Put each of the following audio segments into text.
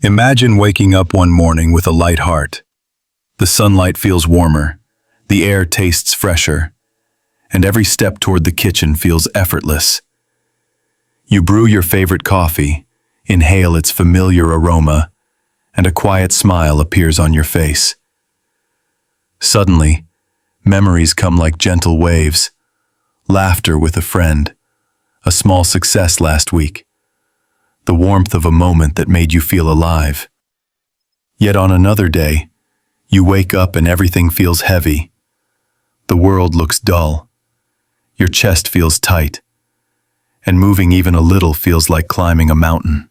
Imagine waking up one morning with a light heart. The sunlight feels warmer, the air tastes fresher, and every step toward the kitchen feels effortless. You brew your favorite coffee, inhale its familiar aroma, and a quiet smile appears on your face. Suddenly, memories come like gentle waves, laughter with a friend, a small success last week, the warmth of a moment that made you feel alive. Yet on another day, you wake up and everything feels heavy. The world looks dull. Your chest feels tight, and moving even a little feels like climbing a mountain.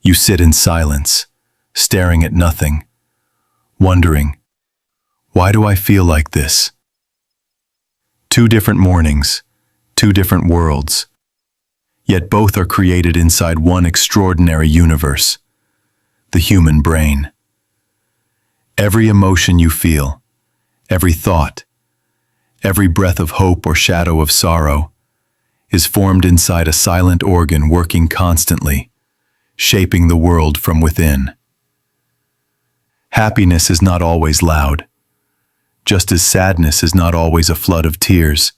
You sit in silence, staring at nothing, wondering, why do I feel like this? Two different mornings, two different worlds, yet both are created inside one extraordinary universe, the human brain. Every emotion you feel, every thought, every breath of hope or shadow of sorrow, is formed inside a silent organ working constantly, shaping the world from within. Happiness is not always loud, just as sadness is not always a flood of tears.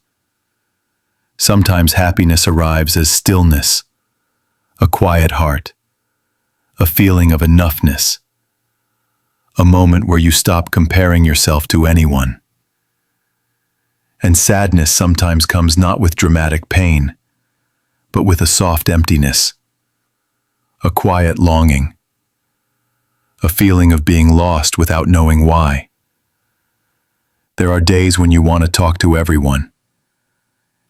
Sometimes happiness arrives as stillness, a quiet heart, a feeling of enoughness, a moment where you stop comparing yourself to anyone. And sadness sometimes comes not with dramatic pain, but with a soft emptiness, a quiet longing, a feeling of being lost without knowing why. There are days when you want to talk to everyone,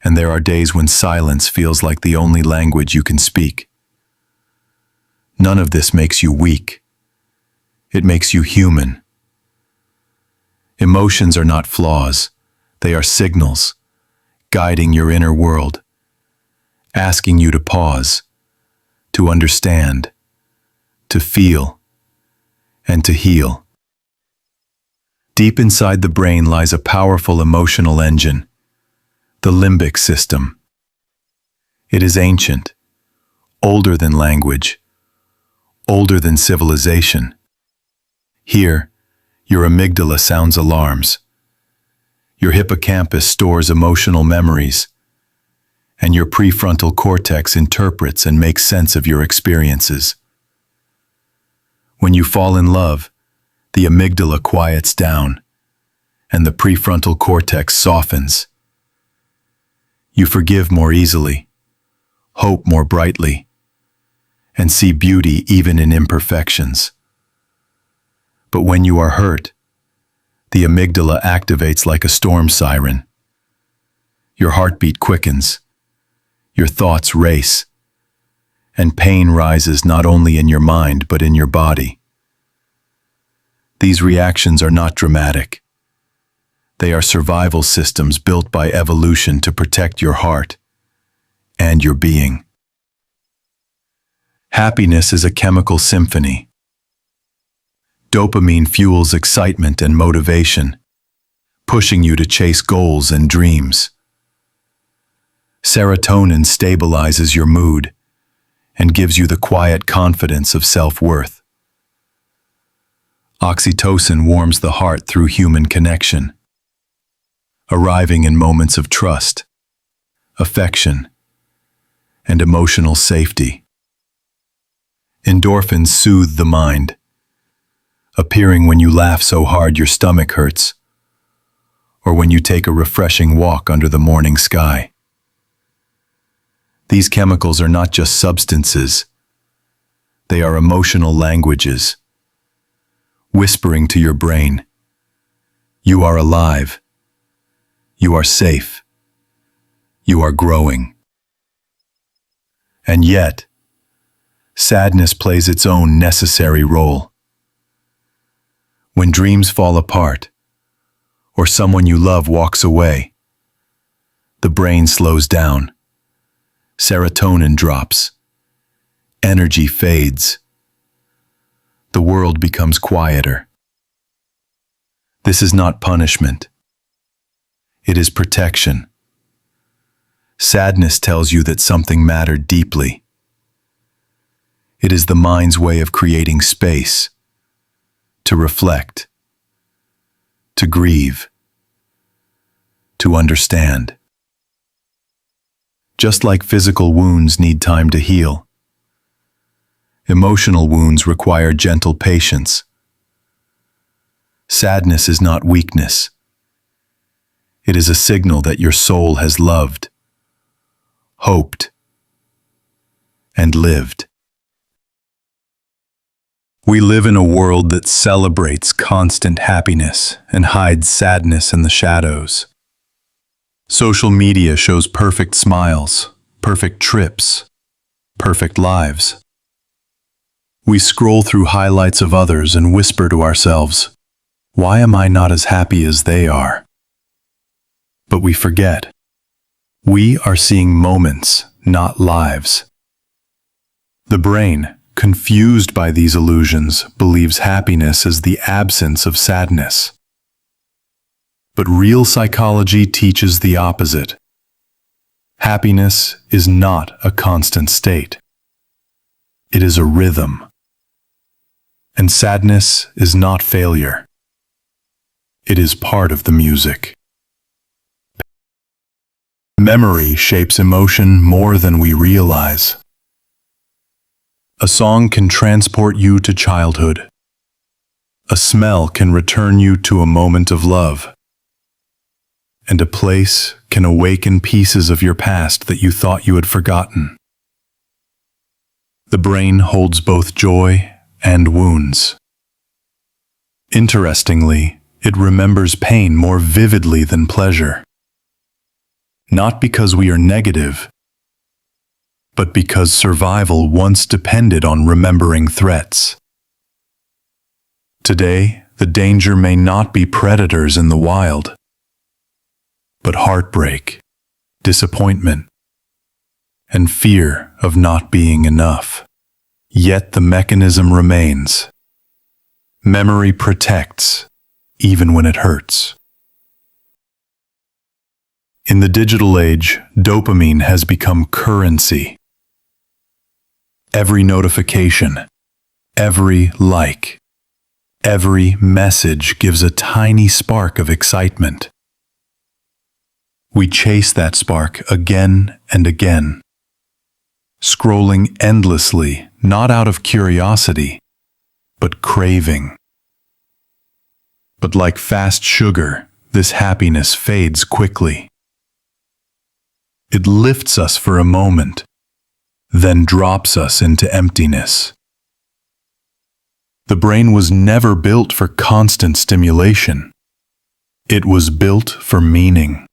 and there are days when silence feels like the only language you can speak. None of this makes you weak. It makes you human. Emotions are not flaws. They are signals, guiding your inner world, asking you to pause, to understand, to feel, and to heal. Deep inside the brain lies a powerful emotional engine, the limbic system. It is ancient, older than language, older than civilization. Here, your amygdala sounds alarms. Your hippocampus stores emotional memories, and your prefrontal cortex interprets and makes sense of your experiences. When you fall in love, the amygdala quiets down, and the prefrontal cortex softens. You forgive more easily, hope more brightly, and see beauty even in imperfections. But when you are hurt, the amygdala activates like a storm siren. Your heartbeat quickens, your thoughts race, and pain rises not only in your mind but in your body. These reactions are not dramatic. They are survival systems built by evolution to protect your heart and your being. Happiness is a chemical symphony. Dopamine fuels excitement and motivation, pushing you to chase goals and dreams. Serotonin stabilizes your mood and gives you the quiet confidence of self-worth. Oxytocin warms the heart through human connection, arriving in moments of trust, affection, and emotional safety. Endorphins soothe the mind, appearing when you laugh so hard your stomach hurts, or when you take a refreshing walk under the morning sky. These chemicals are not just substances, they are emotional languages, whispering to your brain, you are alive, you are safe, you are growing. And yet, sadness plays its own necessary role. When dreams fall apart, or someone you love walks away, the brain slows down, serotonin drops, energy fades, the world becomes quieter. This is not punishment. It is protection. Sadness tells you that something mattered deeply. It is the mind's way of creating space to reflect, to grieve, to understand. Just like physical wounds need time to heal, emotional wounds require gentle patience. Sadness is not weakness. It is a signal that your soul has loved, hoped, and lived. We live in a world that celebrates constant happiness and hides sadness in the shadows. Social media shows perfect smiles, perfect trips, perfect lives. We scroll through highlights of others and whisper to ourselves, "Why am I not as happy as they are?" But we forget. We are seeing moments, not lives. The brain, confused by these illusions, believes happiness is the absence of sadness. But real psychology teaches the opposite. Happiness is not a constant state. It is a rhythm. And sadness is not failure. It is part of the music. Memory shapes emotion more than we realize. A song can transport you to childhood. A smell can return you to a moment of love. And a place can awaken pieces of your past that you thought you had forgotten. The brain holds both joy and wounds. Interestingly, it remembers pain more vividly than pleasure. Not because we are negative, but because survival once depended on remembering threats. Today, the danger may not be predators in the wild, but heartbreak, disappointment, and fear of not being enough. Yet the mechanism remains. Memory protects, even when it hurts. In the digital age, dopamine has become currency. Every notification, every like, every message gives a tiny spark of excitement. We chase that spark again and again, scrolling endlessly, not out of curiosity, but craving. But like fast sugar, this happiness fades quickly. It lifts us for a moment, then drops us into emptiness. The brain was never built for constant stimulation. It was built for meaning,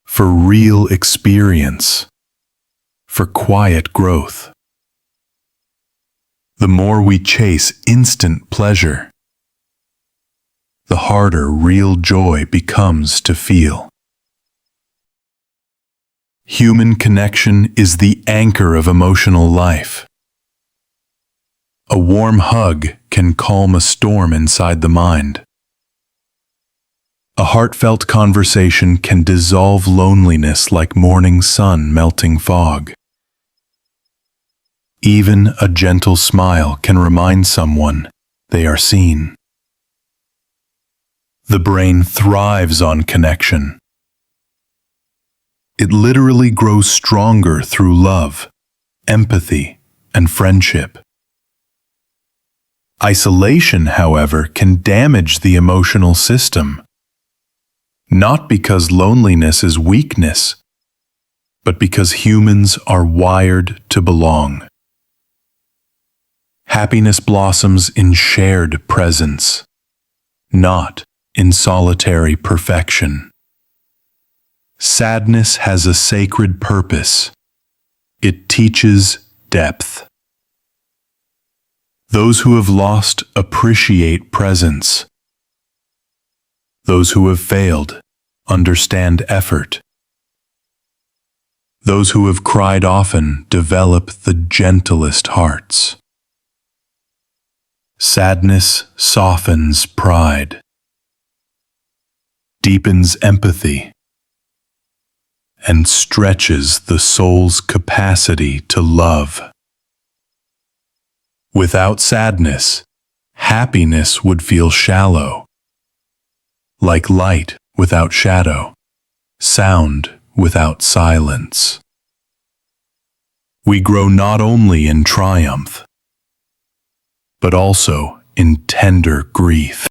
for real experience, for quiet growth. The more we chase instant pleasure, the harder real joy becomes to feel. Human connection is the anchor of emotional life. A warm hug can calm a storm inside the mind. A heartfelt conversation can dissolve loneliness like morning sun melting fog. Even a gentle smile can remind someone they are seen. The brain thrives on connection. It literally grows stronger through love, empathy, and friendship. Isolation, however, can damage the emotional system. Not because loneliness is weakness, but because humans are wired to belong. Happiness blossoms in shared presence, not in solitary perfection. Sadness has a sacred purpose. It teaches depth. Those who have lost appreciate presence. Those who have failed understand effort. Those who have cried often develop the gentlest hearts. Sadness softens pride, deepens empathy, and stretches the soul's capacity to love. Without sadness, happiness would feel shallow, like light without shadow, sound without silence. We grow not only in triumph, but also in tender grief.